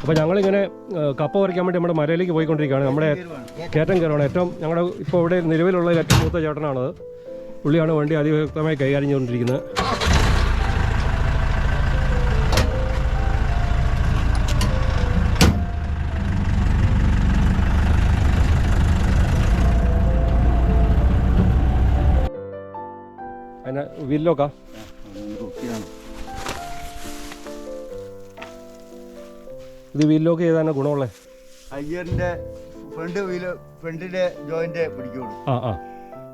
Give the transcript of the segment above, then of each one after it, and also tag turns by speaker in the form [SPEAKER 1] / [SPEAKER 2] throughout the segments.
[SPEAKER 1] അപ്പോൾ ഞങ്ങളിങ്ങനെ കപ്പ പറിക്കാൻ വേണ്ടി നമ്മുടെ മലയിലേക്ക് പോയിക്കൊണ്ടിരിക്കുകയാണ്. നമ്മുടെ കയറ്റം കയറുകയാണ്. ഏറ്റവും ഞങ്ങളുടെ ഇപ്പോൾ ഇവിടെ നിലവിലുള്ള ഏറ്റവും മൂത്ത ചേട്ടനാണത്. പുള്ളിയാണ് വണ്ടി അതിവ്യക്തമായി കൈകാര്യം ചെയ്തുകൊണ്ടിരിക്കുന്നത്. അതിനെ വീലിലോക്കാ ഇത് വീലിലോക്ക് ചെയ്താൽ ഗുണമുള്ളത്
[SPEAKER 2] അയ്യറിന്റെ ഫ്രണ്ടിന്റെ ജോയിന്റ് പിടിക്കുള്ളൂ.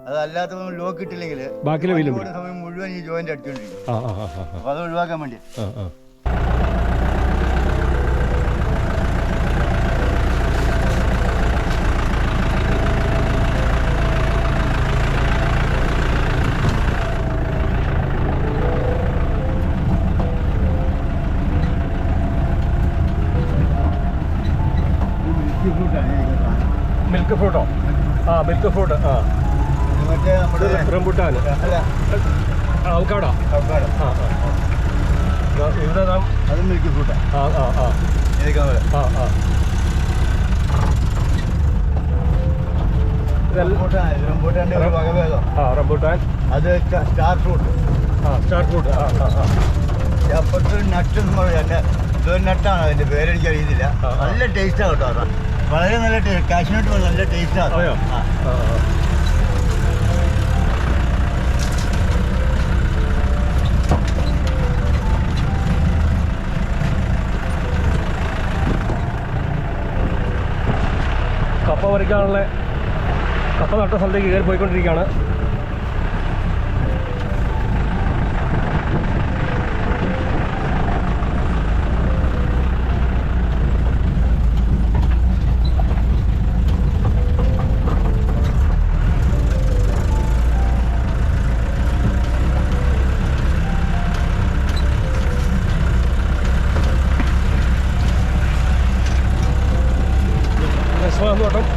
[SPEAKER 2] അതല്ലാത്ത ലോക്ക് ഇട്ടില്ലെങ്കിൽ
[SPEAKER 1] ബാക്കിലെ വീലും
[SPEAKER 2] സമയം മുഴുവൻ ഈ ജോയിന്റ് അടിച്ചോണ്ടിരിക്കും. അപ്പൊ അത് ഒഴിവാക്കാൻ വേണ്ടി
[SPEAKER 1] മിൽക്ക് ഫ്രൂട്ടോ? Milk fruit.
[SPEAKER 2] മറ്റേ നമ്മുടെ
[SPEAKER 1] റംബുട്ടാൻ, അവക്കാഡോ.
[SPEAKER 2] അത് മിൽക്ക് ഫ്രൂട്ടാ. റംബൂട്ടാന്റെ ഒരു വകഭേദം.
[SPEAKER 1] റംബുട്ടാൻ
[SPEAKER 2] അത് സ്റ്റാർ ഫ്രൂട്ട്.
[SPEAKER 1] Star fruit.
[SPEAKER 2] അപ്പുറത്ത് നട്ട് എന്ന് പറഞ്ഞാൽ ഇതൊരു നട്ടാണ്, അതിന്റെ പേരെനിക്ക് അറിയുന്നില്ല. നല്ല ടേസ്റ്റാണ് കേട്ടോ. അതാ വളരെ നല്ല ടേസ്റ്റ്. കാഷ്നട്ട് പോലെ നല്ല ടേസ്റ്റാണ്.
[SPEAKER 1] കപ്പ പറിക്കാനുള്ള കപ്പ നട്ട സ്ഥലത്തേക്ക് കയറി പോയിക്കൊണ്ടിരിക്കുകയാണ്.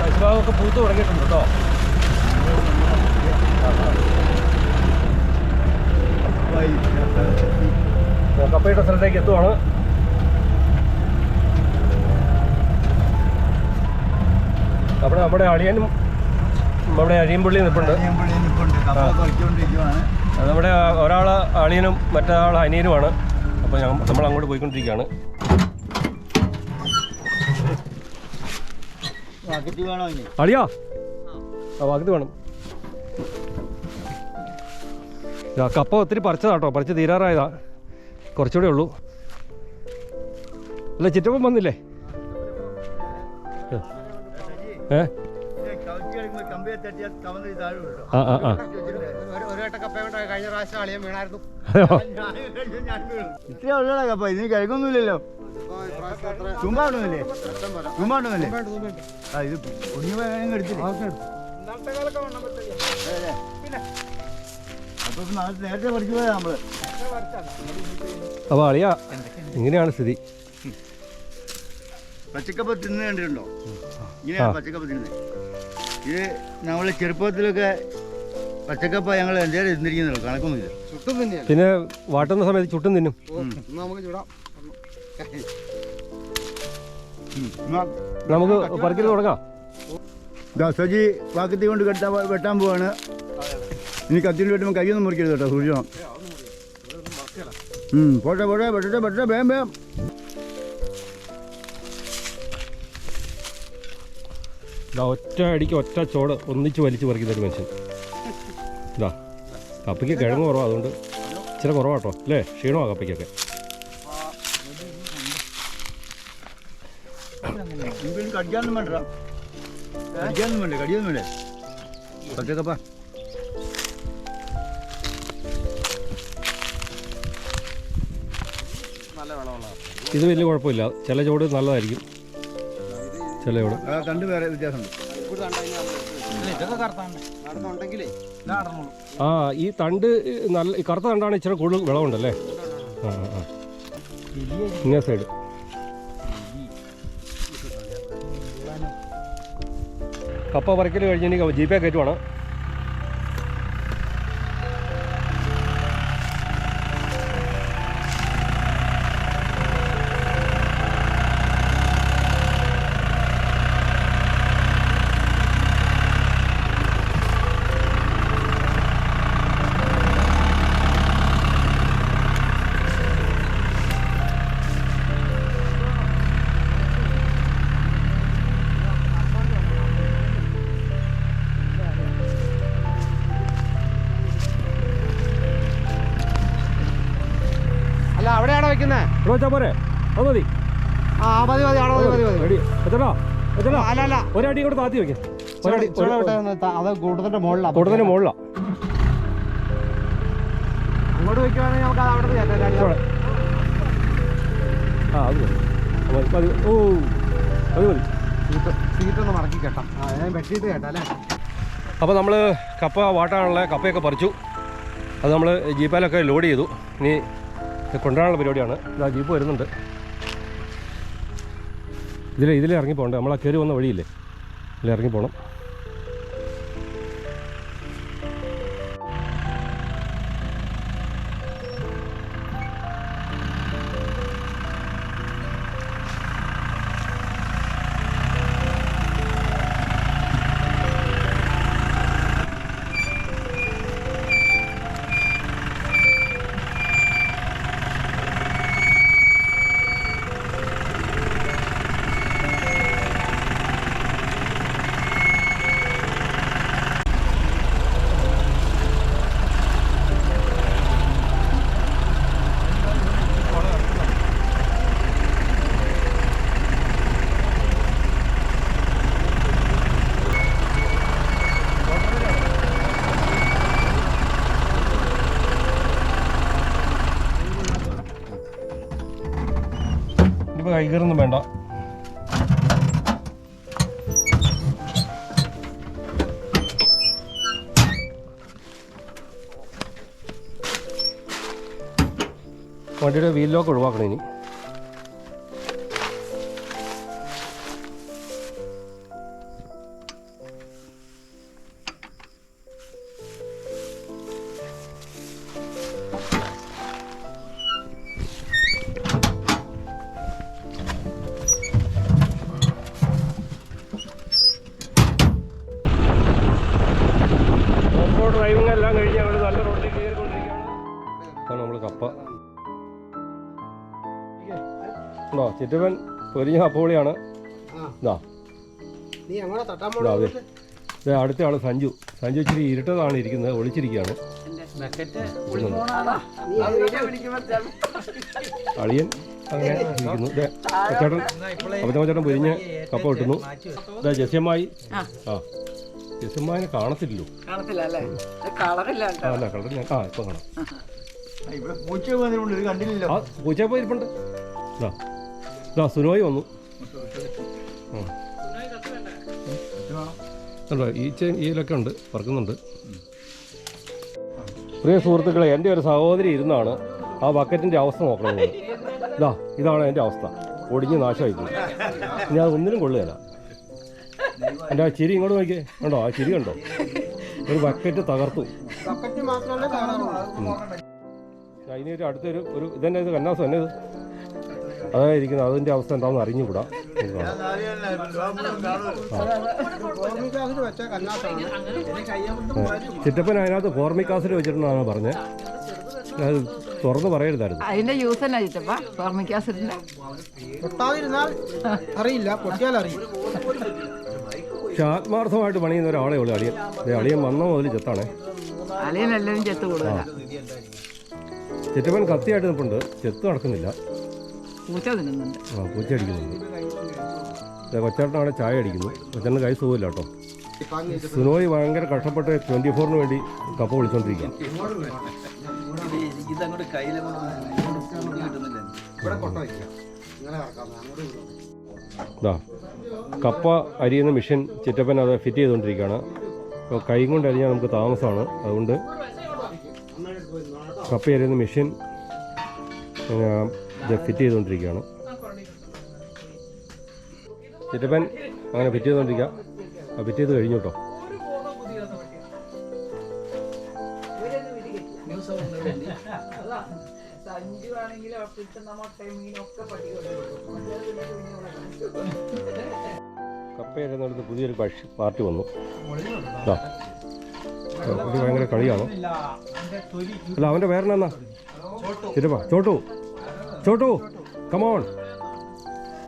[SPEAKER 1] ഐസ്ഭാഗമൊക്കെ പൂത്ത് തുടങ്ങിയിട്ടുണ്ട് കേട്ടോ. കപ്പയുടെ സ്ഥലത്തേക്ക് എത്തുവാണ്. അവിടെ നമ്മുടെ അളിയനും നമ്മുടെ അരിയമ്പുള്ളി നിൽപ്പുണ്ട്. നമ്മുടെ ഒരാൾ അളിയനും മറ്റൊരാൾ അനിയനുമാണ്. അപ്പോൾ നമ്മൾ അങ്ങോട്ട് പോയിക്കൊണ്ടിരിക്കുകയാണ്. അളിയാ വാക്കത്ത് വേണം. കപ്പ ഒത്തിരി പറിച്ചതാട്ടോ, പറിച്ച് തീരാറായതാ. കുറച്ചുകൂടെ ഉള്ളൂ. അല്ല ചിറ്റപ്പം വന്നില്ലേ?
[SPEAKER 2] ഇത്ര ഉള്ളതാ കപ്പ, ഇതിന് കഴിക്കൊന്നുമില്ലല്ലോ. ചുമ്പാടുന്നില്ലേ? ചുമ്പാടുന്നില്ലേ? ഇത് ഒന്നും എടുത്തില്ലേ? അപ്പൊ നേരത്തെ പറിച്ചു പോയാ നമ്മള്.
[SPEAKER 1] അപ്പൊ അളിയാ ഇങ്ങനെയാണ് സ്ഥിതി.
[SPEAKER 2] പച്ചക്കപ്പ തിന്നു കണ്ടിട്ടുണ്ടോ? ഇങ്ങനെയാണ് പച്ചക്കപ്പ തിന്നുന്നത്. ഇത് നമ്മളെ ചെറുപ്പത്തിലൊക്കെ പച്ചക്കപ്പ ഞങ്ങൾ എന്തേലും തിന്നിരിക്കുന്നുള്ളൂ, കണക്കൊന്നുമില്ല.
[SPEAKER 1] പിന്നെ വാട്ടുന്ന സമയത്ത് ചുട്ടും തിന്നും. നമുക്ക് പറിക്കൽ തുടങ്ങാം.
[SPEAKER 2] സജി വാക്കത്തി കൊണ്ട് വെട്ടാൻ പോവാണ്. ഇനി കത്തിയിൽ വെട്ടുമ്പോൾ കൈയൊന്നും മുറിക്കരുത് കേട്ടോ, സൂക്ഷിക്കണം. പോട്ടെ പോട്ടെ വെട്ടട്ടെ വെട്ടട്ടെ, വേഗം വേഗം.
[SPEAKER 1] ഒറ്റ അടിക്ക് ഒറ്റ ചോട് ഒന്നിച്ച് വലിച്ച് പറിക്കുന്നൊരു മനുഷ്യൻ. ഇതാ കപ്പയ്ക്ക് കിഴങ്ങ് കുറവാണ്, അതുകൊണ്ട് ഇച്ചിരി കുറവാട്ടോ അല്ലേ? ക്ഷീണമാണ് കപ്പയ്ക്കൊക്കെ.
[SPEAKER 2] കടിക്കാനൊന്നും വേണ്ട, കടിക്കാനൊന്നും വേണ്ടേ, കടിയൊന്നും വേണ്ടേ പച്ചക്കപ്പ.
[SPEAKER 1] ഇത് വലിയ കുഴപ്പമില്ല. ചില ചോട് നല്ലതായിരിക്കും, ചില ചോട്
[SPEAKER 2] കണ്ട് വേറെ വ്യത്യാസമുണ്ട്.
[SPEAKER 1] ഈ തണ്ട് നല്ല കറുത്ത തണ്ടാണ് ഇച്ചിരി കൂടുതൽ വിളവുണ്ടല്ലേ? ഇങ്ങേ സൈഡ് കപ്പ പറിക്കൽ കഴിഞ്ഞ് ജീപ്പേ കയറ്റുവാണ്.
[SPEAKER 3] വെക്കുന്നേ
[SPEAKER 1] ഇവിടെ വെച്ചാൽ പോരെ അത് മതി.
[SPEAKER 3] ആ മതി മതി ആണോ മതി മതി
[SPEAKER 1] റെഡി വെച്ചോ വെച്ചോ.
[SPEAKER 3] അല്ല അല്ല
[SPEAKER 1] ഒരടി കൂടെ താത്തി വെക്കാം.
[SPEAKER 3] അത് കൂടുതലിന്റെ മുകളിലാണ്
[SPEAKER 1] കൂടുതൽ മുകളിലാണ്.
[SPEAKER 3] അങ്ങോട്ട് വെക്കുവാണെങ്കിൽ നമുക്ക് അത് അവിടെ കയറ്റാം.
[SPEAKER 1] ആ അത് മതി മതി. ഓ അത് മതി.
[SPEAKER 3] സീറ്റൊന്ന് മടക്കി കേട്ടോ. ഞാൻ വെട്ടിയിട്ട് കേട്ടോ അല്ലേ.
[SPEAKER 1] അപ്പോൾ നമ്മൾ കപ്പ വാട്ടാനുള്ള കപ്പയൊക്കെ പറിച്ചു. അത് നമ്മൾ ജീപ്പിലൊക്കെ ലോഡ് ചെയ്തു. ഇനി കൊണ്ടുവരാനുള്ള പരിപാടിയാണ്. ഇതാ ജീപ്പ് വരുന്നുണ്ട്. ഇതിലേ ഇറങ്ങി പോകണ്ടേ. നമ്മൾ ആ കയറി വന്ന വഴിയില്ലേ, ഇതിൽ ഇറങ്ങി പോകണം. ഇപ്പോൾ കൈകയറൊന്നും വേണ്ട. വണ്ടിയുടെ വീൽ ലോക്ക് ഒഴിവാക്കണം ഇനി. ഡ്രൈവിംഗ് എല്ലാം കഴിഞ്ഞ് അവർ നല്ല റോഡിൽ കയറിക്കൊണ്ടിരിക്കുകയാണ്. അതാണ് നമ്മൾ കപ്പ ഉണ്ടോ. ചിറ്റപ്പൻ പൊരിഞ്ഞ കപ്പുളിയാണ്. ഇതാ അതെ. അടുത്ത ആൾ സഞ്ജു ഇച്ചിരി ഇരുട്ടതാണ് ഇരിക്കുന്നത്, ഒളിച്ചിരിക്കുകയാണ്. അളിയൻ അങ്ങനെ ഇരിക്കുന്നു. ചേട്ടൻ അപ്പച്ചമ്മ പൊരിഞ്ഞ് കപ്പ കിട്ടുന്നു. ഇതാ ജസ്യമ്മായി. ആ ജസ്യമ്മാനെ കാണത്തില്ലല്ലോ. അല്ല കളറില്ല. ആ ഇപ്പം കാണാം. ആ പൂച്ച പോയി ഇരിപ്പുണ്ട്. ഇതാ സുനോയി വന്നു. കണ്ടോ ഈയിലൊക്കെ ഉണ്ട്, പറക്കുന്നുണ്ട്. പ്രിയ സുഹൃത്തുക്കളെ, എൻ്റെ ഒരു സഹോദരി ഇരുന്നാണ് ആ ബക്കറ്റിൻ്റെ അവസ്ഥ നോക്കണം. ഇതാണ് എൻ്റെ അവസ്ഥ. ഒടിഞ്ഞ് നാശമായിപ്പോയി. ഇനി അത് ഒന്നിനും കൊള്ളുകയില്ല. എൻ്റെ ആ ചിരി ഇങ്ങോട്ട് നോക്കിയേ. കണ്ടോ ആ ചിരി കണ്ടോ. ഒരു ബക്കറ്റ് തകർത്തു. ഇനി ഒരു അടുത്തൊരു ഇതെന്നെ ഇത് കന്നാസം എന്നെ ഇത് അതായിരിക്കുന്നത്. അതിൻ്റെ അവസ്ഥ എന്താണെന്ന് അറിഞ്ഞുകൂടാ. ചിറ്റപ്പൻ അതിനകത്ത് ഫോർമിക് ആസിഡ് വെച്ചിട്ടുണ്ടെന്നാണ് പറഞ്ഞത്. അത് തുറന്ന് പറയരുതായിരുന്നു.
[SPEAKER 4] അതിന്റെ യൂസ് തന്നെ ചിറ്റപ്പ ഫോർമിക് ആസിഡിന്റെ.
[SPEAKER 3] അറിയില്ല, പൊട്ടിയാൽ അറിയും.
[SPEAKER 1] പക്ഷെ ആത്മാർത്ഥമായിട്ട് പണിയുന്ന ഒരാളെ ഉള്ളു അളിയൻ. അളിയൻ വന്ന മുതൽ ചെത്താണേ.
[SPEAKER 4] അളിയൻ എല്ലാവരും ചെത്ത് കൂടുതലാ.
[SPEAKER 1] ചിറ്റപ്പൻ കത്തിയായിട്ട് നിൽപ്പുണ്ട്, ചെത്ത് നടക്കുന്നില്ല.
[SPEAKER 4] പൂച്ച തിന്നുന്നുണ്ട്.
[SPEAKER 1] ആ പൂച്ച അടിക്കുന്നുണ്ട്. കൊച്ചേട്ടനാണ് ചായ അടിക്കുന്നു. കൊച്ചേട്ടന് കൈ സുഖമില്ല കേട്ടോ. സുനോയി ഭയങ്കര കഷ്ടപ്പെട്ട് 24-ന് വേണ്ടി കപ്പ വിളിച്ചോണ്ടിരിക്കുക. കപ്പ അരിയുന്ന മെഷീൻ ചിറ്റപ്പൻ അത് ഫിറ്റ് ചെയ്തുകൊണ്ടിരിക്കുകയാണ്. അപ്പോൾ കൈ കൊണ്ട് അരിഞ്ഞാൽ നമുക്ക് താമസമാണ്. അതുകൊണ്ട് കപ്പ അരിയുന്ന മെഷീൻ ഫിറ്റ് ചെയ്തുകൊണ്ടിരിക്കുകയാണ്. ചിറ്റപ്പൻ അങ്ങനെ ഫിറ്റ് ചെയ്തുകൊണ്ടിരിക്കുക. ഫിറ്റ് ചെയ്ത് കഴിഞ്ഞു കേട്ടോ. കപ്പയരുന്നിടത്ത് പുതിയൊരു പാർട്ടി വന്നു. ഭയങ്കര കളിയാണ്. അല്ല അവൻ്റെ പേരെന്നാ ചിറ്റപ്പ? ചോട്ടു കമോൺ.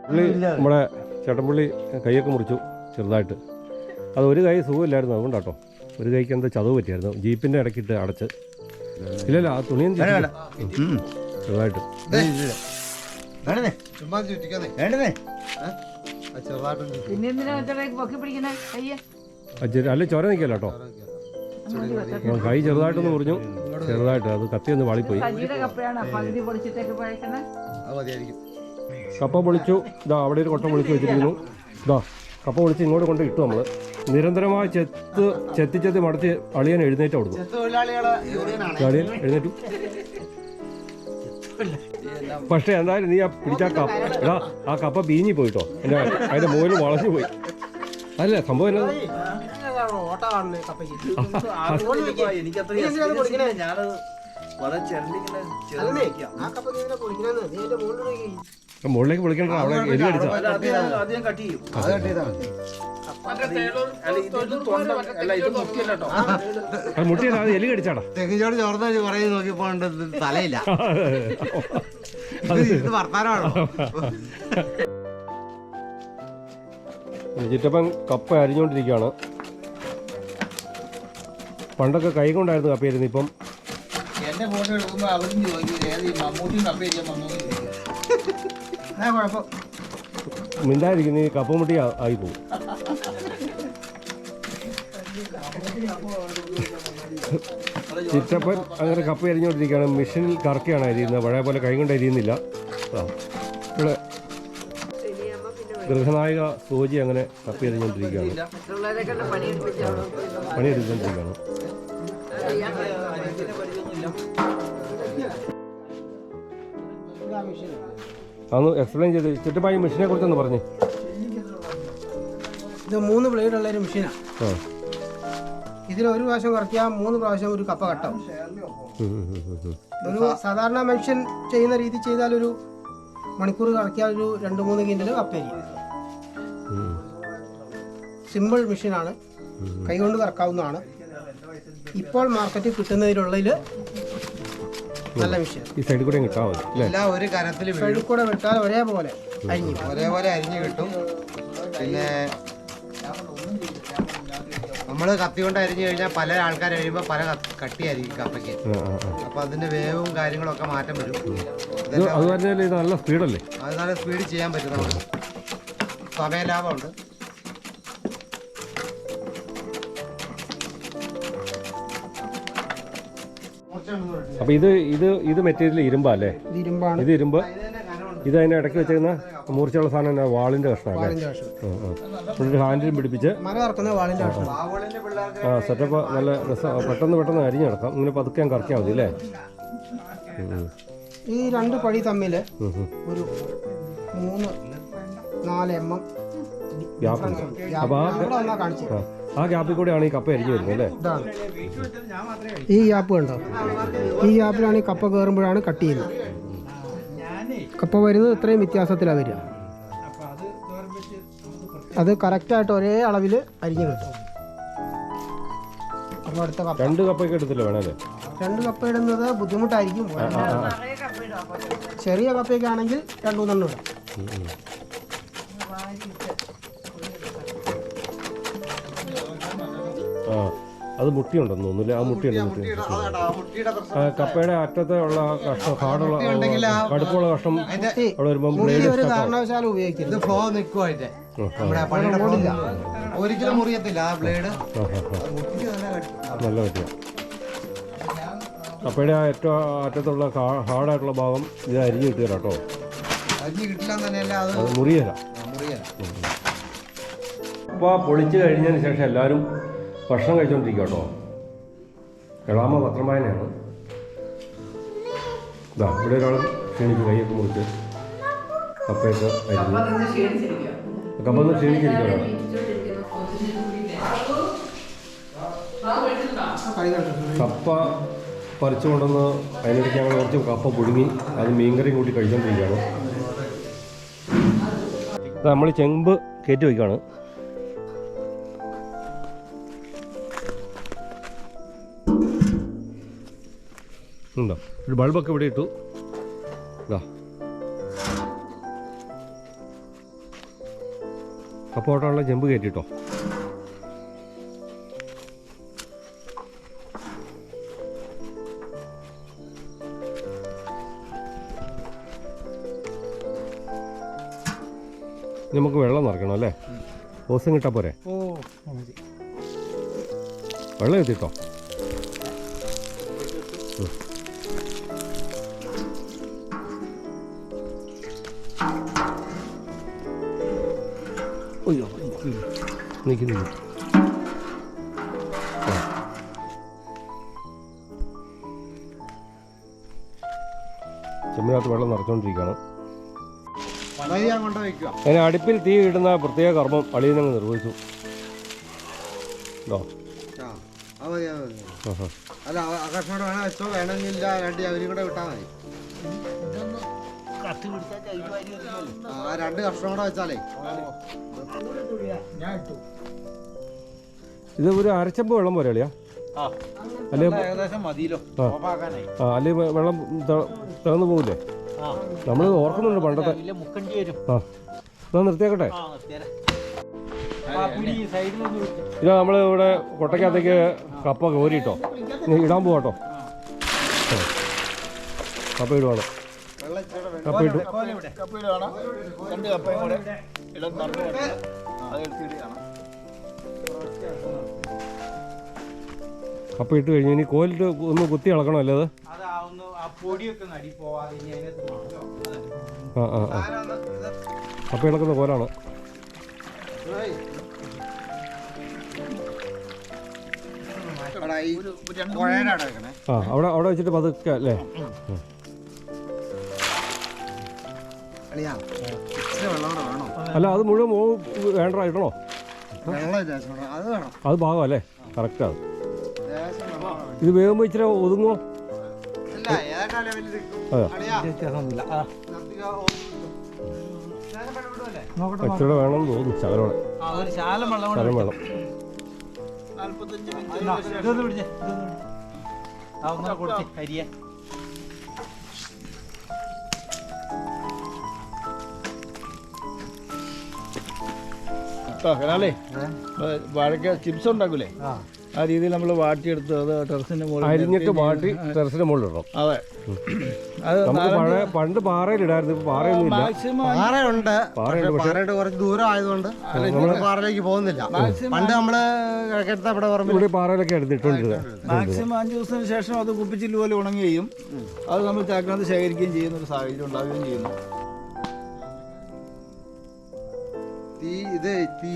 [SPEAKER 1] പുള്ളി നമ്മുടെ ചേട്ടൻപുള്ളി കൈയൊക്കെ മുറിച്ചു ചെറുതായിട്ട്. അത് ഒരു കൈ സുഖമില്ലായിരുന്നു, അതുകൊണ്ടാട്ടോ. ഒരു കൈക്ക് എന്താ ചതവ് പറ്റിയായിരുന്നു. ജീപ്പിൻ്റെ ഇടയ്ക്കിട്ട് അടച്ച്. ഇല്ലല്ല ആ തുണിയും ചെറുതായിട്ട്.
[SPEAKER 2] വേണ്ടേ
[SPEAKER 3] ചുമ്മാ ചുറ്റിക്കാന്നേ
[SPEAKER 2] വേണ്ടേ
[SPEAKER 3] ചെറുതായിട്ടൊന്നും
[SPEAKER 4] പിന്നെ എന്തിനാ മറ്റേടേക്ക് പൊക്കി പിടിക്കണേ കയ്യെ
[SPEAKER 1] അല്ല ചോര നിൽക്കല്ലോ കേട്ടോ. കൈ ചെറുതായിട്ടൊന്ന് മുറിഞ്ഞു, ചെറുതായിട്ട്. അത് കത്തിയൊന്ന് വാളിപ്പോയി.
[SPEAKER 4] സജിയുടെ കപ്പയാണ് പകുതി പൊളിച്ചിട്ടേക്ക് പഴക്കണേ.
[SPEAKER 3] അത് മതിയായിരിക്കും.
[SPEAKER 1] കപ്പ പൊളിച്ചു. ഇതാ അവിടെ ഒരു കൊട്ട പൊളിച്ച് വെച്ചിരിക്കുന്നു. ഇതാ കപ്പ പൊളിച്ച് ഇങ്ങോട്ട് കൊണ്ട് ഇട്ടു നമ്മൾ. നിരന്തരമായി ചെത്തി മടച്ച് അളിയൻ എഴുന്നേറ്റ് കൊടുക്കും. അളിയൻ എഴുന്നേറ്റു. പക്ഷേ എന്തായാലും നീ ആ പിടിച്ച കപ്പ എടാ ആ കപ്പ ബീഞ്ഞി പോയിട്ടോ. അതിന്റെ മുകളിൽ വളഞ്ഞു പോയി. അല്ലേ സംഭവം എന്നാ? മുകളിലേക്ക് വിളിക്കണ്ട, അവിടെ എലി അടിച്ച മുട്ടിയല്ല, അത് എലി കടിച്ചാടാ.
[SPEAKER 3] തെങ്ങിച്ചോട് ചോർന്ന കുറേ നോക്കിയപ്പോ തലയില്ല. ഇത് വർത്താനമാണോ?
[SPEAKER 1] ചിറ്റപ്പൻ കപ്പ അരിഞ്ഞുകൊണ്ടിരിക്കുകയാണ്. പണ്ടൊക്കെ കൈ കൊണ്ടായിരുന്നു കപ്പയായിരുന്നു. ഇപ്പം
[SPEAKER 5] എന്റെ ഫോട്ടോ എടുക്കുമ്പോ അവരും ചോദിക്കും ഏത് മമ്മൂട്ടിയും കപ്പ ചെയ്യാൻ കുഴപ്പം.
[SPEAKER 1] മിണ്ടായിരിക്കും, നീ കപ്പ മുട്ടി ആയി പോകും. ചിറ്റപ്പൻ അങ്ങനെ കപ്പ അരിഞ്ഞുകൊണ്ടിരിക്കുകയാണ്. മെഷീനിൽ കറക്കുകയാണ് അരിയുന്നത്. പഴയ പോലെ കൈ കൊണ്ട് അരിയുന്നില്ല. ഇവിടെ ഗൃഹനായിക സൂചി അങ്ങനെ കപ്പ അരിഞ്ഞുകൊണ്ടിരിക്കുകയാണ്. പണിയെടുത്തുകൊണ്ടിരിക്കുകയാണ്. അന്ന് എക്സ്പ്ലെയിൻ ചെയ്ത് ചിറ്റപ്പായി മെഷീനെ കുറിച്ചൊന്ന് പറഞ്ഞു.
[SPEAKER 6] ഇത് 3 ബ്ലേഡുള്ള ഒരു മെഷീനാണ്. ഇതിൽ ഒരു പ്രാവശ്യം കറക്കിയാൽ 3 പ്രാവശ്യം ഒരു കപ്പ കട്ടാവും. ഒരു സാധാരണ മനുഷ്യൻ ചെയ്യുന്ന രീതി ചെയ്താൽ ഒരു മണിക്കൂർ കറക്കിയാൽ ഒരു 2-3 കിൻഡൽ കപ്പയായിരിക്കും. സിമ്പിൾ മെഷീനാണ്, കൈകൊണ്ട് കറക്കാവുന്നതാണ്. ഇപ്പോൾ മാർക്കറ്റിൽ കിട്ടുന്നതിലുള്ളതിൽ നല്ല മെഷീൻ.
[SPEAKER 1] ഈ സൈഡിൽ കൂടെ കിട്ടാൻ മതി.
[SPEAKER 3] എല്ലാം ഒരു കരത്തിൽ
[SPEAKER 6] സൈഡിൽ കൂടെ വിട്ടാൽ ഒരേപോലെ
[SPEAKER 3] അരിഞ്ഞു കിട്ടും. പിന്നെ നമ്മൾ കത്തി കൊണ്ട് അരിഞ്ഞു കഴിഞ്ഞാൽ പല ആൾക്കാർ കഴിയുമ്പോൾ പല കട്ടിയായിരിക്കും കപ്പയ്ക്ക്. അപ്പൊ അതിന്റെ വേവും കാര്യങ്ങളൊക്കെ മാറ്റം വരും.
[SPEAKER 1] അത് പറഞ്ഞാൽ ഇത് നല്ല സ്പീഡല്ലേ?
[SPEAKER 3] അത് നല്ല സ്പീഡ് ചെയ്യാൻ പറ്റും. നമുക്ക് സമയ ലാഭമുണ്ട്.
[SPEAKER 1] അപ്പൊ ഇത് മെറ്റീരിയൽ ഇരുമ്പല്ലേ?
[SPEAKER 6] ഇരുമ്പാണ്.
[SPEAKER 1] ഇത് ഇരുമ്പ്. ഇത് അതിന്റെ ഇടയ്ക്ക് വെച്ചിരുന്ന മൂർച്ചയുള്ള സാധനം വാളിന്റെ കഷ്ണമല്ലേ? ഒരു ഹാൻഡിലും പിടിപ്പിച്ച്
[SPEAKER 6] മര കറക്കുന്ന വാളിന്റെ കഷ്ണം.
[SPEAKER 1] സെറ്റപ്പ് നല്ല രസം. പെട്ടെന്ന് അരിഞ്ഞു കിടക്കാം. ഇങ്ങനെ പതുക്കെ കറക്കിയാൽ മതി അല്ലേ?
[SPEAKER 6] ഈ 2 പടി തമ്മിൽ ഒരു 3-4 mm
[SPEAKER 1] ഗ്യാപ്പുണ്ട്. അപ്പൊ ആ ഗ്യാപ്പിൽ കൂടെയാണ് ഈ കപ്പ അരിഞ്ഞു വരുന്നത് അല്ലേ?
[SPEAKER 6] ഇതാണ് ഈ ഗ്യാപ്പ് കണ്ടോ? ഈ ഗ്യാപ്പിലാണ് ഈ കപ്പ കയറുമ്പോഴാണ് കട്ട് ചെയ്യുന്നത്. കപ്പ വരുന്നത് ഇത്രയും വ്യത്യാസത്തിലാണ് വരിക. അത് കറക്റ്റായിട്ട് ഒരേ അളവിൽ അരിഞ്ഞു കിട്ടും. അപ്പോൾ അടുത്ത കപ്പ
[SPEAKER 1] 2 കപ്പയൊക്കെ എടുത്തില്ല വേണമല്ലേ?
[SPEAKER 6] 2 കപ്പ ഇടുന്നത് ബുദ്ധിമുട്ടായിരിക്കും. ചെറിയ കപ്പയൊക്കെ ആണെങ്കിൽ 2-3 ഇടാം.
[SPEAKER 1] അത് മുട്ടിയുണ്ടെന്ന് തോന്നുന്നില്ല. ആ മുട്ടിയുണ്ട്. കപ്പയുടെ അറ്റത്തെ ഉള്ള കഷ്ണം ഹാർഡുള്ള കടുപ്പുള്ള കഷ്ണം അവിടെ വരുമ്പോൾ
[SPEAKER 6] ഒരു കാരണവശാലും ഉപയോഗിക്കരുത്.
[SPEAKER 3] ഇത് ഫ്ലോ നിൽക്കുമായിട്ട് ഒരിക്കലും മുറിയത്തില്ല ആ ബ്ലേഡ്.
[SPEAKER 1] നല്ല പറ്റിയ കപ്പയുടെ ഏറ്റവും അറ്റത്തുള്ള ഹാർഡായിട്ടുള്ള ഭാഗം ഇത് അരിഞ്ഞ് കിട്ടുക കേട്ടോ.
[SPEAKER 3] അരിഞ്ഞ് കിട്ടില്ല തന്നെയല്ല, അത്
[SPEAKER 1] മുറിയല. അപ്പോൾ പൊളിച്ച് കഴിഞ്ഞതിന് ശേഷം എല്ലാവരും ഭക്ഷണം കഴിച്ചുകൊണ്ടിരിക്കുക കേട്ടോ. എളാമ പത്രമായനാണ്. ഇതാ ഇവിടെ ഒരാൾ ക്ഷീണിച്ച് കൈയൊക്കെ മുറിച്ച് കപ്പയൊക്കെ അരിഞ്ഞു. കപ്പ ഒന്ന് ക്ഷീണിച്ചിരിക്കുകയാണ്. കപ്പ പറിച്ചു കൊണ്ടുവന്ന് അതിനിടയ്ക്ക് ഞങ്ങൾ കുറച്ച് കപ്പ പുഴുങ്ങി അത് മീൻകറിയും കൂട്ടി കഴിച്ചുകൊണ്ടിരിക്കുകയാണ്. നമ്മൾ ചെമ്പ് കയറ്റി വയ്ക്കുകയാണ്. ഉണ്ടോ ഒരു ബൾബൊക്കെ ഇവിടെ ഇട്ടു. ഇതാ കപ്പ ഓട്ടാനുള്ള ചെമ്പ് കയറ്റിട്ടോ. ഇനി നമുക്ക് വെള്ളം നിറയ്ക്കണം അല്ലേ? ഓസും കിട്ടാ പോരെ?
[SPEAKER 6] ഓ മതി.
[SPEAKER 1] വെള്ളം എത്തിട്ടോ. നിൽക്കുന്നില്ല. ചെമ്മിനകത്ത് വെള്ളം നിറച്ചുകൊണ്ടിരിക്കുകയാണ്.
[SPEAKER 3] കൊണ്ട് വയ്ക്കുക.
[SPEAKER 1] അങ്ങനെ അടുപ്പിൽ തീ ഇടുന്ന പ്രത്യേക കർമ്മം അളിയനങ്ങ് നിർവഹിച്ചു.
[SPEAKER 3] അത് മതി, അത് മതി. അല്ല ആകാശോട് വേണം വെച്ചോ, വേണമെന്നില്ല രണ്ട് അവരും കൂടെ വിട്ടാൽ മതി. ആ 2 കഷ്ണം കൂടെ വെച്ചാലേ.
[SPEAKER 1] ഇത് ഒരു അരച്ചമ്പ് വെള്ളം പോലെ അളിയാ? അല്ലെ
[SPEAKER 5] ഏകദേശം മതിയല്ലോ.
[SPEAKER 1] അല്ലെ വെള്ളം തിളന്നു പോകില്ലേ? നമ്മൾ ഓർക്കുന്നുണ്ട് പണ്ടത്തെ. ആ എന്നാ നിർത്തിയാക്കട്ടെ. ഇതാ നമ്മൾ ഇവിടെ കൊട്ടയ്ക്കകത്തേക്ക് കപ്പ കോരിട്ടോ ഇടാൻ പോവാട്ടോ. കപ്പ ഇടുവാണ്. കപ്പ ഇട്ടു. കപ്പ ഇട്ട് കഴിഞ്ഞ് ഇനി കോലിട്ട് ഒന്ന് കുത്തി ഇളക്കണം അല്ലേ അത്? ആ ആ ആ കപ്പ ഇളക്കുന്ന കോലാണ്. ആ അവിടെ വെച്ചിട്ട് പതുക്കെ അല്ലേ? അല്ല അത് മുഴുവൻ വേണ്ട ഇടണോ? അത് ഭാഗം അല്ലേ? കറക്റ്റ് അത്. ഇത് വേകുമ്പോൾ ഇച്ചിരി ഒതുങ്ങോ? ഇച്ചിരി വേണം തോന്നുന്നു. ശകലം വേണം.
[SPEAKER 5] വാഴക്ക ചിപ്സ് ഉണ്ടാക്കൂലേ? ആ രീതിയിൽ നമ്മൾ വാട്ടിയെടുത്ത് അത് ടെറസിന്റെ മുകളിൽ
[SPEAKER 1] അരിഞ്ഞിട്ട് വാട്ടി ടെറസിന്റെ മുകളിൽ ഇടണം.
[SPEAKER 5] അതെ,
[SPEAKER 1] നമുക്ക് പണ്ട് പാറയിലിടായിരുന്നു. ഇപ്പൊ പാറയൊന്നും
[SPEAKER 3] പാറയുണ്ട്. പാറയുടെ കുറച്ച് ദൂരം ആയതുകൊണ്ട് നമ്മള് പാറയിലേക്ക് പോകുന്നില്ല. പണ്ട് നമ്മള് കിഴക്കത്തെ ഇവിടെ
[SPEAKER 1] ഇവിടെ പാറയിലൊക്കെ എടുത്തിട്ടുണ്ടിരുന്നത്.
[SPEAKER 5] മാക്സിമം 5 ദിവസത്തിന് ശേഷം അത് കുപ്പിച്ചില്ല് പോലെ ഉണങ്ങുകയും അത് നമ്മൾ ചാക്കിനകത്ത് ശേഖരിക്കുകയും ചെയ്യുന്ന ഒരു സാഹചര്യം ഉണ്ടാവുകയും ചെയ്യുന്നു.
[SPEAKER 3] തീ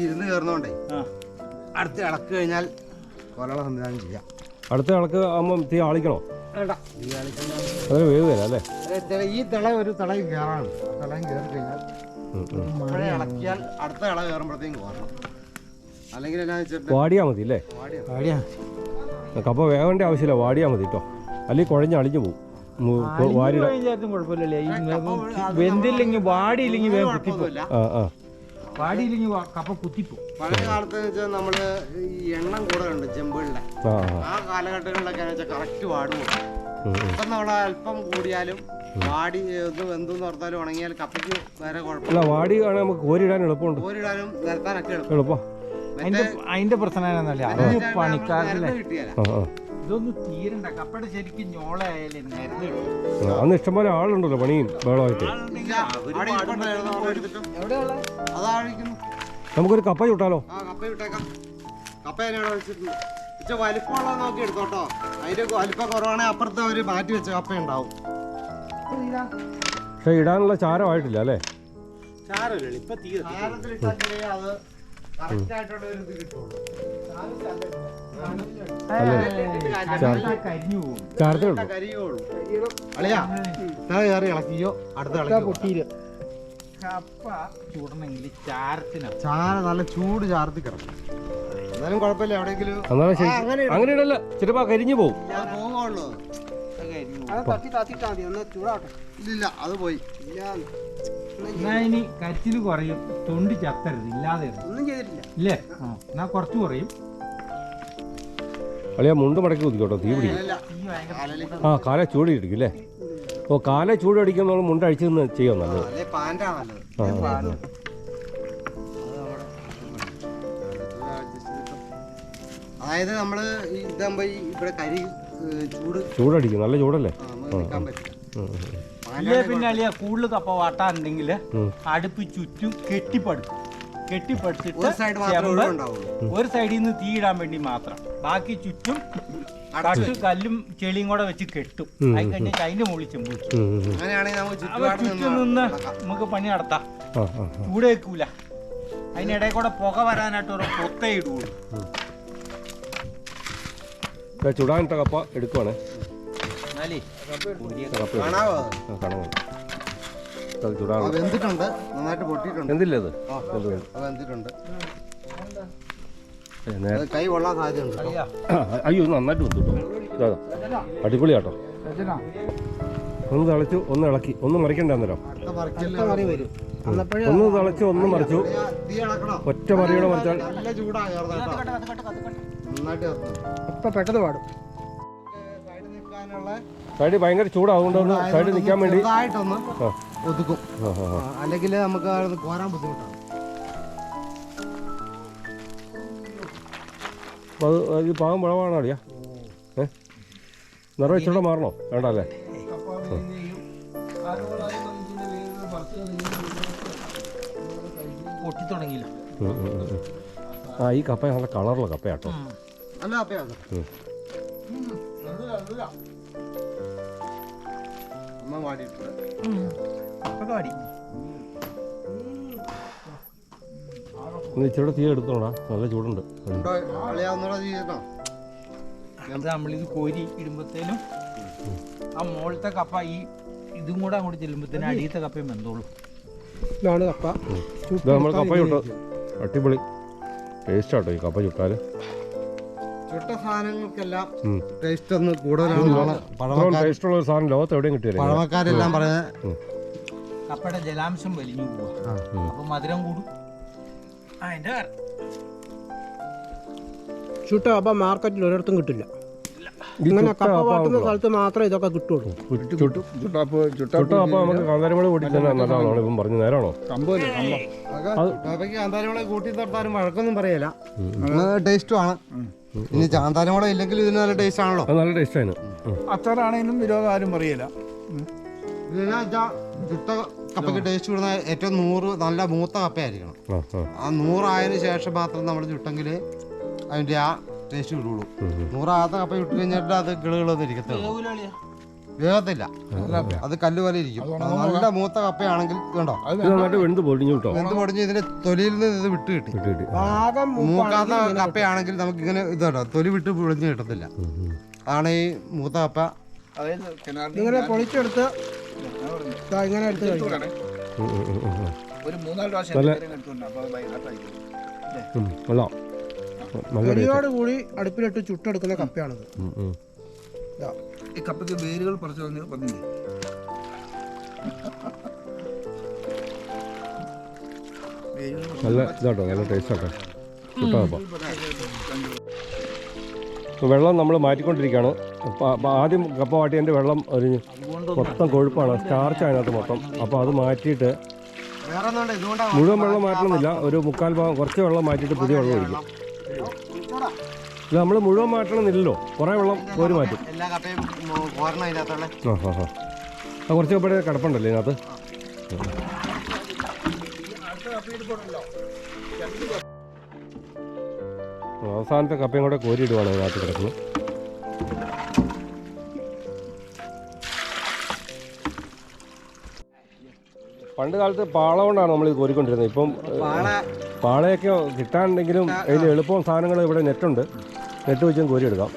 [SPEAKER 3] ഇരുന്ന് കയറുന്നോണ്ടേ അടുത്ത് ഇളക്ക് കഴിഞ്ഞാൽ കൊലള സംവിധാനം ചെയ്യാം.
[SPEAKER 1] അടുത്ത ഇളക്ക് ആകുമ്പം തീ ആളിക്കണോ? അതിന് വേവുകയില്ല അല്ലേ?
[SPEAKER 3] ഈ തിള ഒരു തിളയും കയറാണ്. തിളയും കയറി കഴിഞ്ഞാൽ മഴ ഇളക്കിയാൽ അടുത്ത ഇള കയറുമ്പോഴത്തേക്കും കോരണം. അല്ലെങ്കിൽ എന്നാ വെച്ചിട്ട്
[SPEAKER 1] വാടിയാൽ മതി അല്ലേ? കപ്പ വേവേണ്ട ആവശ്യമില്ല, വാടിയാൽ മതി കേട്ടോ. അല്ലെങ്കിൽ കുഴഞ്ഞ് അളിഞ്ഞു പോകും.
[SPEAKER 5] വെന്തില്ലെങ്കിൽ വാടിയില്ലെങ്കിൽ
[SPEAKER 6] വാടിയില്ലെങ്കിൽ കപ്പ കുത്തിപ്പോ.
[SPEAKER 3] പഴയ കാലത്ത് വെച്ചാൽ നമ്മള് ഈ എണ്ണം കൂടുതലുണ്ട് ചെമ്പുകളിലെ. ആ കാലഘട്ടങ്ങളിലൊക്കെ വെച്ചാൽ കറക്റ്റ് വാടും. ഇപ്പം നമ്മൾ അല്പം കൂടിയാലും വാടി വെന്തെന്ന് ഓർത്താലും ഉണങ്ങിയാൽ കപ്പയ്ക്ക് വേറെ കുഴപ്പമില്ല.
[SPEAKER 1] വാടി ആണെങ്കിൽ നമുക്ക് കോരിടാൻ എളുപ്പമുണ്ട്.
[SPEAKER 3] കോരിടാനും നിരത്താനൊക്കെ
[SPEAKER 1] എളുപ്പം.
[SPEAKER 5] അതിന്റെ പ്രശ്നം പണിക്കാരില്ല
[SPEAKER 3] കിട്ടിയാല
[SPEAKER 5] ഇതൊന്നും തീരണ്ട. കപ്പയുടെ ശരിക്കും ഞോളായാലും നിരന്ന്
[SPEAKER 1] അന്ന് ഇഷ്ടംപോലെ ആളുണ്ടല്ലോ പണിയും ബഹളമായിട്ട്. നമുക്കൊരു കപ്പ ചുട്ടാലോ?
[SPEAKER 3] ആ കപ്പ വിട്ടേക്കാം. കപ്പ തന്നെയാണ് വെച്ചിട്ടുണ്ട്. ഇച്ചിരി വലിപ്പമുള്ളത് നോക്കി എടുത്തോട്ടോ. അതിന്റെ വലിപ്പം കുറവാണെങ്കിൽ അപ്പുറത്ത് അവര് മാറ്റി വെച്ച കപ്പ ഉണ്ടാവും.
[SPEAKER 1] പക്ഷെ ഇടാനുള്ള ചാരമായിട്ടില്ല അല്ലേ?
[SPEAKER 3] ചാരത്തിലിട്ടാൽ അത് കറക്റ്റ് ആയിട്ടുള്ള ഒരു ഇത് കിട്ടുള്ളൂ. കരിയുള്ളൂ. അളിയാ കയറി ഇളക്കിയോ അടുത്ത ഇളക്കിയോ.
[SPEAKER 5] കപ്പ ചൂടണമെങ്കിൽ
[SPEAKER 3] ചാര നല്ല ചൂട് ചാർത്തി കിടക്കും. എന്നാലും കുഴപ്പമില്ല. എവിടെയെങ്കിലും
[SPEAKER 1] അങ്ങനെ ഇടല്ല, ചിലപ്പോ കരിഞ്ഞു പോകും.
[SPEAKER 3] പോകുള്ളൂ. ഇല്ല അത് പോയി.
[SPEAKER 5] ഇനി കരിച്ചില് കുറയും. തൊണ്ടി ചത്തരുത്. ഇല്ലാതെ
[SPEAKER 3] ഒന്നും ചെയ്തിട്ടില്ല
[SPEAKER 5] ഇല്ലേ? എന്നാ കുറച്ച് കുറയും.
[SPEAKER 1] അളിയാ മുണ്ട് മടക്കി കുത്തിക്കോട്ടോ, തീ പിടിക്കും. ആ കാല ചൂട് ഇടിക്കും അല്ലേ? ഓ കാല ചൂട് അടിക്കുന്ന നമ്മൾ മുണ്ട് അഴിച്ചു ചെയ്യാം. നല്ലത്.
[SPEAKER 3] അതായത് നമ്മള് ഇതാകുമ്പോ ഇവിടെ കരി ചൂടടിക്കും.
[SPEAKER 1] നല്ല ചൂടല്ലേ?
[SPEAKER 3] നിൽക്കാൻ പറ്റില്ല.
[SPEAKER 7] ഇല്ലേ പിന്നെ അളിയ കൂടുതൽ കപ്പ വാട്ടാനുണ്ടെങ്കിൽ അടുപ്പ് ചുറ്റും കെട്ടിപ്പടുക്കും. കെട്ടിപ്പടുത്തിട്ട്
[SPEAKER 3] ഒരു side മാത്രമേ
[SPEAKER 7] ചെമ്പ്
[SPEAKER 3] ഒഴിവുണ്ടാവുള്ളൂ.
[SPEAKER 7] ഒരു സൈഡിൽ നിന്ന് തീ ഇടാൻ വേണ്ടി മാത്രം, ബാക്കി ചുറ്റും തട്ട് കല്ലും ചെളിയും കൂടെ വെച്ച് കെട്ടും. അത് കഴിഞ്ഞിട്ട് അതിന്റെ മുകളിൽ ചെമ്പ് വെക്കും.
[SPEAKER 3] അങ്ങനെയാണെങ്കിൽ നമുക്ക്
[SPEAKER 7] അപ്പൊ ചുറ്റും നിന്ന് നമുക്ക് പണി നടത്താം. ചൂട് വെക്കൂല. അതിനിടയിൽ കൂടെ പുക വരാനായിട്ട് ഒരു പൊത്തേ ഇടുള്ളൂ.
[SPEAKER 1] ചുടാനിട്ട കപ്പ എടുക്കുവാണേ.
[SPEAKER 7] എന്നാലേ
[SPEAKER 1] കപ്പ
[SPEAKER 3] കാണാവോ?
[SPEAKER 1] കാണാൻ ചുടാണ്.
[SPEAKER 3] വെന്തിട്ടുണ്ട്, നന്നായിട്ട് പൊട്ടിയിട്ടുണ്ട്.
[SPEAKER 1] എന്തില്ലേ അത്?
[SPEAKER 3] അത് വെന്തിട്ടുണ്ട്.
[SPEAKER 1] നേരെ
[SPEAKER 3] അത് കൈ കൊള്ളാൻ സാധ്യതയുണ്ട് കേട്ടോ.
[SPEAKER 1] അയ്യോ നന്നായിട്ട് വന്നു കേട്ടോ. ഇതാ അടിപൊളിയാട്ടോ. ഒന്ന് തിളച്ചു, ഒന്ന് ഇളക്കി, ഒന്ന് മറിക്കണ്ട അന്നേരം.
[SPEAKER 3] അടുത്ത മറിക്കല്
[SPEAKER 6] മറി വരും. അന്നപ്പോഴേ
[SPEAKER 1] ഒന്ന് തിളച്ചു, ഒന്ന് മറിച്ചു.
[SPEAKER 3] തീ ഇളക്കണം.
[SPEAKER 1] ഒറ്റ മറിയോടെ മറിച്ചാൽ
[SPEAKER 3] നല്ല ചൂടാണ് നന്നായിട്ട് കത്തും.
[SPEAKER 6] ഇപ്പൊ പെട്ടെന്ന് പാടും.
[SPEAKER 3] സൈഡിൽ നിൽക്കാനുള്ള
[SPEAKER 1] സൈഡ് ഭയങ്കര ചൂടാവുകൊണ്ട് ഒന്ന് സൈഡിൽ നിൽക്കാൻ വേണ്ടി
[SPEAKER 3] ചെറുതായിട്ടൊന്ന്
[SPEAKER 1] ആ
[SPEAKER 3] ഒതുക്കും.
[SPEAKER 1] ആ ആ
[SPEAKER 3] അല്ലെങ്കിൽ നമുക്ക് അത് കോരാൻ ബുദ്ധിമുട്ടാണ്.
[SPEAKER 1] അപ്പോൾ അത് ഈ പാകം വിളവാണോ അടിയാ? നിറ ഇച്ചിടെ മാറണോ? വേണ്ട അല്ലേ?
[SPEAKER 7] പൊട്ടി തുടങ്ങിയില്ല.
[SPEAKER 1] ആ ഈ കപ്പ നല്ല കളറുള്ള കപ്പയാട്ടോ.
[SPEAKER 3] നല്ല കപ്പയാണ്. അമ്മ വാടിയിട്ടുണ്ട്.
[SPEAKER 7] അപ്പൊ കാടി
[SPEAKER 1] ഒന്ന് ഇച്ചിരി തീ എടുത്തോടാ, നല്ല ചൂടുണ്ട്.
[SPEAKER 3] കളിയാവുന്നോടെ ചെയ്യണം.
[SPEAKER 7] അത് നമ്മളിത് കോരി ഇടുമ്പത്തേനും ആ മുകളിലത്തെ കപ്പ ഈ ഇതും കൂടെ അങ്ങോട്ട് ചെല്ലുമ്പത്തേനും അടിയത്തെ കപ്പയും വെന്തോളൂ.
[SPEAKER 6] ഇതാണ് കപ്പ.
[SPEAKER 1] ഇത് നമ്മൾ കപ്പ ചുട്ട അടിപൊളി ടേസ്റ്റ് ആട്ടോ ഈ കപ്പ ചുട്ടാല്.
[SPEAKER 3] ചുട്ട സാധനങ്ങൾക്കെല്ലാം ടേസ്റ്റ് ഒന്ന് കൂടുതലാണ്.
[SPEAKER 1] ടേസ്റ്റ് ഉള്ള ഒരു സാധനം ലോകത്ത് എവിടെയും കിട്ടിയില്ല.
[SPEAKER 3] പഴമക്കാരെല്ലാം പറയുന്നത്
[SPEAKER 7] കപ്പയുടെ ജലാംശം വലിഞ്ഞു പോവാ, അപ്പൊ മധുരം കൂടും. അതിന്റെ
[SPEAKER 6] ചുട്ട കപ്പ മാർക്കറ്റിൽ ഒരിടത്തും കിട്ടില്ല. ഇങ്ങനെ കപ്പ വാട്ടുന്ന സ്ഥലത്ത് മാത്രമേ ഇതൊക്കെ കിട്ടുള്ളൂ.
[SPEAKER 1] ചുട്ട കപ്പ നമുക്ക് കാന്താരിമുളക് കൂട്ടി തന്നെ നല്ലതാണോ ഇപ്പം പറഞ്ഞു? നേരാണോ?
[SPEAKER 3] കപ്പയ്ക്ക് കാന്താരിമുളക് കൂട്ടി തട്ടാനും വഴക്കൊന്നും പറയല. ടേസ്റ്റും ആണ്. ഇനി കാന്താരിമുളക് ഇല്ലെങ്കിൽ ഇതിന് നല്ല ടേസ്റ്റ് ആണല്ലോ.
[SPEAKER 1] അത് നല്ല ടേസ്റ്റ് ആണ്.
[SPEAKER 5] അച്ചാറാണെങ്കിലും വിരോധം ആരും പറയില്ല.
[SPEAKER 3] ഇതിനാ ചുട്ട കപ്പയ്ക്ക് ടേസ്റ്റ് കൂടുന്ന ഏറ്റവും 100 നല്ല മൂത്ത കപ്പയായിരിക്കണം. ആ 100 ആയതിനു ശേഷം മാത്രം നമ്മൾ ചുട്ടെങ്കിൽ അതിന്റെ ആ ടേസ്റ്റ് കിട്ടുള്ളൂ. 100 ആകാത്ത കപ്പ ചുട്ട് കഴിഞ്ഞിട്ട് അത് കിളുകളൊന്നും ഇരിക്കത്തുള്ളൂ, വേഗത്തില്ല. അത് കല്ല് പോലെ ഇരിക്കും. നല്ല മൂത്ത കപ്പയാണെങ്കിൽ ഇതുണ്ടോ
[SPEAKER 1] വെന്ത് പൊടിഞ്ഞു കേട്ടോ.
[SPEAKER 3] വെന്ത് പൊടിഞ്ഞ് ഇതിന്റെ തൊലിയിൽ നിന്ന് ഇത് വിട്ട് കിട്ടി. മൂക്കാത്ത കപ്പയാണെങ്കിൽ നമുക്ക് ഇങ്ങനെ ഇതുണ്ടോ തൊലി വിട്ട് പൊളിഞ്ഞ് കിട്ടത്തില്ല. അതാണ് ഈ മൂത്ത കപ്പ.
[SPEAKER 6] ഇങ്ങനെ പൊളിച്ചെടുത്ത് ഇങ്ങനെ എടുത്ത് കഴിക്കണം.
[SPEAKER 5] ഒരു 3-4 പ്രാവശ്യം
[SPEAKER 6] തൊലിയോട് കൂടി അടുപ്പിലിട്ട് ചുട്ടെടുക്കുന്ന കപ്പയാണിത്.
[SPEAKER 5] ഈ കപ്പയ്ക്ക് വേരുകൾ പറിച്ചു പറഞ്ഞില്ലേ?
[SPEAKER 1] നല്ല ഇതാട്ടോ, നല്ല ടേസ്റ്റ് ആട്ടോ ചുട്ട കപ്പ. വെള്ളം നമ്മൾ മാറ്റിക്കൊണ്ടിരിക്കുകയാണ്. ആദ്യം കപ്പ വാട്ടിയതിൻ്റെ വെള്ളം ഒരു മൊത്തം കൊഴുപ്പാണ്, സ്റ്റാർച്ച് അതിനകത്ത് മൊത്തം. അപ്പോൾ അത് മാറ്റിയിട്ട് മുഴുവൻ വെള്ളം മാറ്റണമെന്നില്ല, ഒരു 1/4 ഭാഗം കുറച്ച് വെള്ളം മാറ്റിയിട്ട് പുതിയ വെള്ളം ഒഴിക്കും. ഇത് നമ്മൾ മുഴുവൻ മാറ്റണമെന്നില്ലല്ലോ, കുറേ വെള്ളം കോരി മാറ്റും. ആ കുറച്ച് കപ്പയുടെ കിടപ്പുണ്ടല്ലേ ഇതിനകത്ത്. അവസാനത്തെ കപ്പയും കൂടെ കോരിയിടുവാണ് അതിനകത്ത് കിടക്കുന്നത്. പണ്ട് കാലത്ത് പാള കൊണ്ടാണ് നമ്മളിത് കോരിക്കൊണ്ടിരുന്നത്. ഇപ്പം പാളയൊക്കെ കിട്ടാനുണ്ടെങ്കിലും അതിന് എളുപ്പം സാധനങ്ങൾ ഇവിടെ നെറ്റുണ്ട്, നെറ്റ് വെച്ചും കോരിയെടുക്കാം.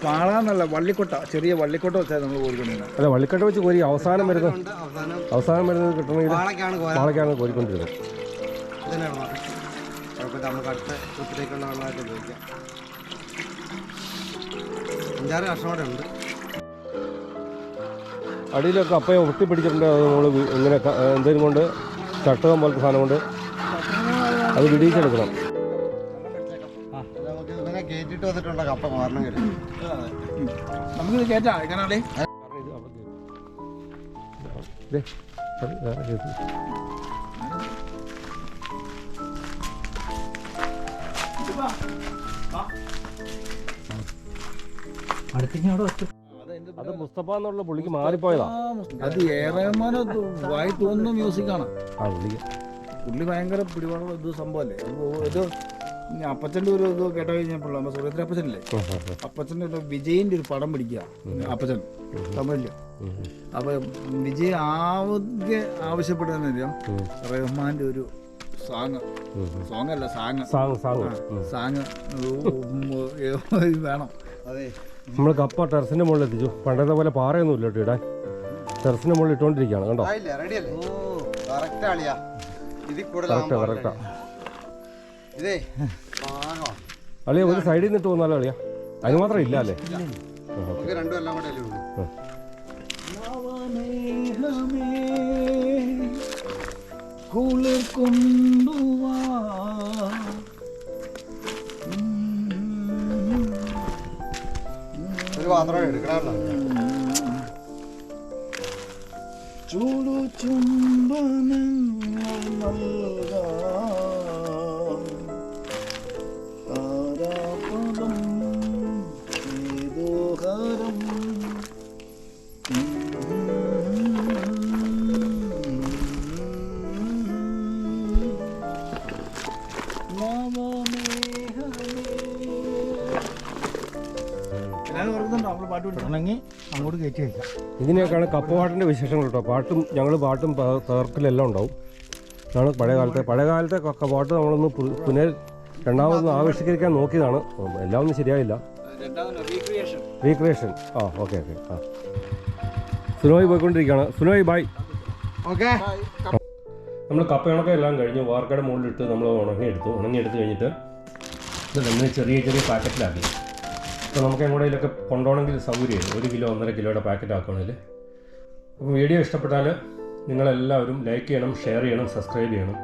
[SPEAKER 5] പാളാന്നല്ല, വള്ളിക്കൊട്ട, ചെറിയ വള്ളിക്കൊട്ട വെച്ചാൽ നമ്മൾ കോരിക്കൊണ്ടിരുന്നത്.
[SPEAKER 1] അല്ല, വള്ളിക്കട്ട വെച്ച് കോരി അവസാനം വരുന്നത് കിട്ടണമെങ്കിൽ പാളയ്ക്കാണ് കോരിക്കൊണ്ടിരുന്നത്.
[SPEAKER 3] നമുക്ക് അടുത്ത ഉപ്പിലേക്കുള്ള വെള്ളമായിട്ട് ഉപയോഗിക്കാം. 5-6 കഷ്ണം കൂടെ ഉണ്ട്.
[SPEAKER 1] അടിയിലൊക്കെ കപ്പയെ ഒട്ടിപ്പിടിച്ചിട്ടുണ്ട്. അത് നമ്മൾ ഇങ്ങനെ എന്തെങ്കിലും കൊണ്ട് ചട്ടകം പോലത്തെ സാധനം കൊണ്ട് അത് വിടിയിച്ചെടുക്കണം.
[SPEAKER 3] നമുക്ക് ഇതിനെ കയറ്റിട്ട് വന്നിട്ടുണ്ടോ കപ്പ മാറണമെങ്കിൽ?
[SPEAKER 5] നമുക്കിത് കയറ്റാം. എങ്ങനെയാണേ
[SPEAKER 7] അടുത്തേക്ക് അവിടെ വെച്ചു.
[SPEAKER 1] അത് മുസ്തഫ എന്നുള്ള പുള്ളിക്ക് മാറിപ്പോയതാ.
[SPEAKER 5] അത് ഏറെമാനോ വായി തോന്നുന്ന മ്യൂസിക്കാണ്.
[SPEAKER 1] ആ പുള്ളിക്ക്
[SPEAKER 5] പുള്ളി ഭയങ്കര പിടിപാടുള്ള ഇത് സംഭവമല്ലേ. ഇത് അപ്പച്ചൻ്റെ ഒരു ഇത് കേട്ടോ കഴിഞ്ഞപ്പോൾ നമ്മുടെ സുരേന്ദ്ര അപ്പച്ചനല്ലേ, അപ്പച്ചൻ്റെ ഒരു വിജയിൻ്റെ ഒരു പടം പിടിക്കുക അപ്പച്ചൻ തമിഴില്. അപ്പൊ വിജയ് ആവശ്യപ്പെടുന്ന റഹ്മാന്റെ ഒരു സാങ് വേണം.
[SPEAKER 3] അതെ,
[SPEAKER 1] നമ്മൾ കപ്പ ടെറസിന്റെ മുകളിൽ എത്തിച്ചു. പണ്ടത്തെ പോലെ പാറയൊന്നും ഇല്ല കേട്ടോ ഇടാൻ. ടെറസിന്റെ മുകളിൽ ഇട്ടോണ്ടിരിക്കുകയാണ് കണ്ടോ.
[SPEAKER 3] റെഡിയല്ലേ? കറക്റ്റ് ആളിയാ. ഇതിൽ
[SPEAKER 1] കറക്റ്റാ.
[SPEAKER 3] ഇതേ
[SPEAKER 1] അളിയ ഒരു സൈഡിൽ നിന്നിട്ട് പോന്നാലോ അളിയ? അതിന് മാത്രം ഇല്ല അല്ലേ?
[SPEAKER 3] രണ്ടും എല്ലാം കൂടെ അല്ലേ ഉള്ളൂ.
[SPEAKER 5] കുളിർ കൊണ്ടുവാ
[SPEAKER 3] ഒരു പാത്രം എടുക്കണമല്ലോ.
[SPEAKER 5] ചൂടു ചുംബനങ്ങൾ നൽകാം താരാപദം ഏതോഹരം അങ്ങോട്ട് കയറ്റി വയ്ക്കാം.
[SPEAKER 1] ഇതിനെയൊക്കെയാണ് കപ്പപാട്ടിൻ്റെ വിശേഷങ്ങൾ കേട്ടോ. പാട്ടും തകർക്കലെല്ലാം ഉണ്ടാവും. ഇതാണ് പഴയകാലത്തെ കപ്പപാട്ട് നമ്മളൊന്ന് രണ്ടാമതൊന്ന് ആവിഷ്കരിക്കാൻ നോക്കിയതാണ്. എല്ലാം ഒന്നും ശരിയായില്ല. റീക്രിയേഷൻ. ആ ഓക്കെ. ആ സുനോയ് പോയിക്കൊണ്ടിരിക്കുകയാണ്. സുനോയ് ബൈ.
[SPEAKER 3] ഓക്കെ,
[SPEAKER 1] നമ്മൾ കപ്പയുണക്കം എല്ലാം കഴിഞ്ഞ് വാർക്കയുടെ മുകളിലിട്ട് നമ്മൾ ഉണങ്ങിയെടുത്ത് കഴിഞ്ഞിട്ട് ഇത് ചെറിയ പാക്കറ്റിലാക്കി. അപ്പോൾ നമുക്ക് എങ്ങോട്ടേലൊക്കെ കൊണ്ടുപോകണമെങ്കിൽ സൗകര്യമാണ്. 1 കിലോ 1.5 കിലോയുടെ പാക്കറ്റ് ആക്കുകയാണെങ്കിൽ. അപ്പോൾ വീഡിയോ ഇഷ്ടപ്പെട്ടാൽ നിങ്ങളെല്ലാവരും ലൈക്ക് ചെയ്യണം, ഷെയർ ചെയ്യണം, സബ്സ്ക്രൈബ് ചെയ്യണം.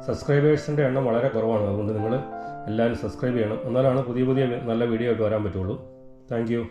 [SPEAKER 1] സബ്സ്ക്രൈബേഴ്സിൻ്റെ എണ്ണം വളരെ കുറവാണ്. അതുകൊണ്ട് നിങ്ങൾ എല്ലാവരും സബ്സ്ക്രൈബ് ചെയ്യണം. എന്നാലാണ് പുതിയ നല്ല വീഡിയോ ആയിട്ട് വരാൻ പറ്റുള്ളൂ. Thank you.